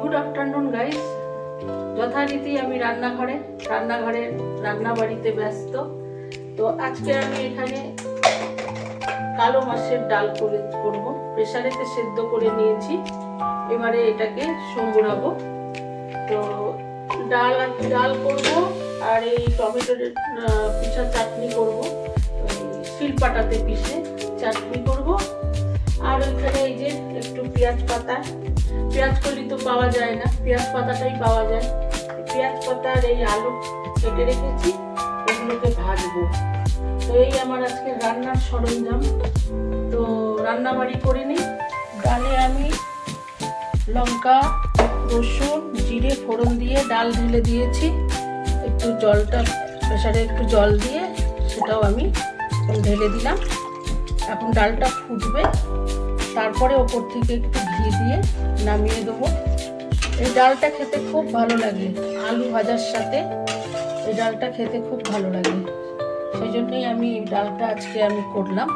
Good afternoon guys. यथारीति आमी रान्नाबाड़ीते व्यस्त। तो आज के आमी एखाने कालो माछेर डाल करब। प्रेसारेते सेদ্ধ करे निয়েছি। एबारे एटाके संगोराबो। तो डाल करब और ये टमेटोर पिसा चाटनी करब। शिलपाटाते पिसे चाटनी करब। और एखाने এই যে একটু পেঁয়াজ পাতা, পেঁয়াজ কলি তো পাওয়া যায় না, পেঁয়াজ পাতাটাই পাওয়া যায়। পেঁয়াজ পাতা আর এই আলু কেটে রেখেছি, এগুলোকে ভাজবো। তো এই আমার আজকে রান্নার সরঞ্জাম। তো রান্নাবাড়ি করে নিই। ডালে আমি লঙ্কা, রসুন, জিরে ফোড়ন দিয়ে ডাল ঢেলে দিয়েছি। একটু জলটা প্রেসারে একটু জল দিয়ে সেটাও আমি ঢেলে দিলাম। এখন ডালটা ফুটবে, তারপরে ওপর থেকে একটু ঘি দিয়ে নামিয়ে দেবো। এই ডালটা খেতে খুব ভালো লাগে, আলু ভাজার সাথে এই ডালটা খেতে খুব ভালো লাগে। সেই জন্যই আমি ডালটা আজকে আমি করলাম।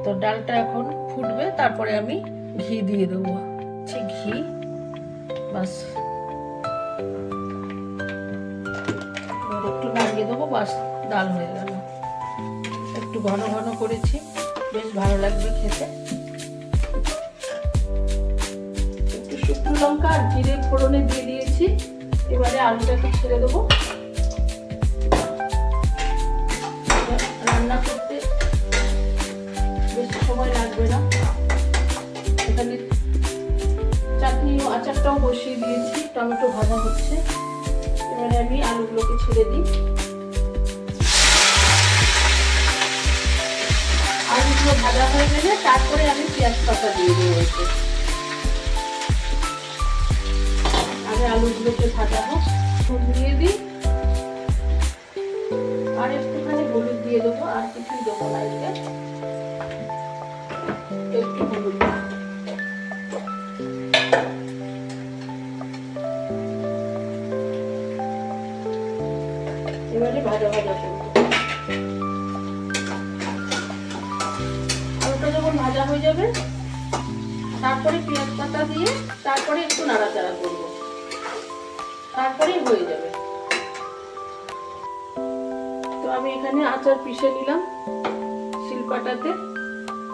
তো ডালটা এখন ফুটবে, তারপরে আমি ঘি দিয়ে দেবো। ঘি বাস একটু নামিয়ে দেবো, বাস ডাল হয়ে গেল। একটু ঘন ঘন করেছি, বেশ ভালো লাগবে খেতে। একটু শুকনো লঙ্কা আর জিরে ফোড়নে দিয়ে দিয়েছি। এবারে আলুটাকে ছেড়ে দেবো। রান্না করতে বেশি সময় লাগবে না। এখানে চাটনি ও আচারটাও বসিয়ে দিয়েছি, টমেটো ভাজা হচ্ছে। এবারে আমি আলুগুলোকে ছেড়ে দিই। আলুগুলো ভাজা হয়ে গেলে তারপরে আমি পেঁয়াজ পাতা দিয়ে দেবো। আগে আলুগুলোকে ভাজা হোক, নুন দিয়ে দিই আর একটুখানি হলুদ দিয়ে দেবো। আর কিছুই দেবো না, একটু হলুদ। এবারে ভাজা ভাজা করবো। যখন ভাজা হয়ে যাবে তারপরে পেঁয়াজ পাতা দিয়ে তারপরে একটু নাড়াচাড়া করব, তারপরেই হয়ে যাবে। তো আমি এখানে আচার পিষে নিলাম শিলপাটাতে।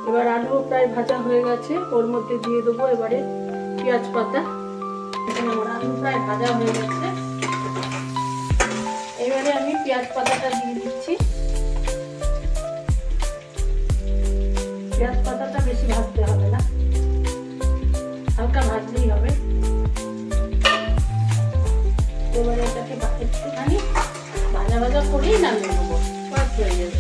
এবার আলু প্রায় ভাজা হয়ে গেছে, ওর মধ্যে দিয়ে দেবো এবারে পেঁয়াজ পাতা। এখানে আমার আলু প্রায় ভাজা হয়ে গেছে। এবারে আমি পেঁয়াজ পাতাটা দিয়ে দিচ্ছি। পেঁয়াজ পাতাটা বেশি ভাজতে হবে না, হালকা ভাজলেই হবে। এবারে এটাকে একটুখানি ভাজা ভাজা করেই নামিয়ে নেবো, হয়ে যাবে।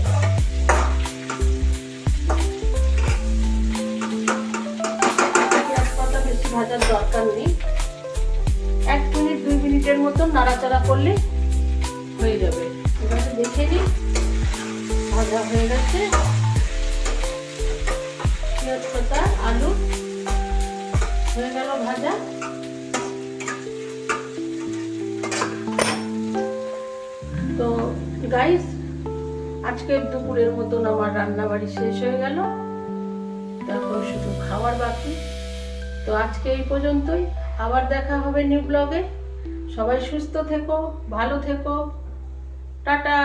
পেঁয়াজ পাতা বেশি ভাজার দরকার নেই, 1 মিনিট 2 মিনিটের মতো নাড়াচাড়া করলে হয়ে যাবে। এবারে দেখে নিই ভাজা হয়ে গেছে। পেঁয়াজ পাতা আলু হয়ে গেল ভাজা। তো গাইস, আজকে দুপুরের মতন আমার রান্নাবাড়ি শেষ হয়ে গেল। এখন শুধু খাওয়ার বাকি। তো আজকে এই পর্যন্তই, আবার দেখা হবে নিউ ব্লগে। সবাই সুস্থ থেকো, ভালো থেকো, টাটা।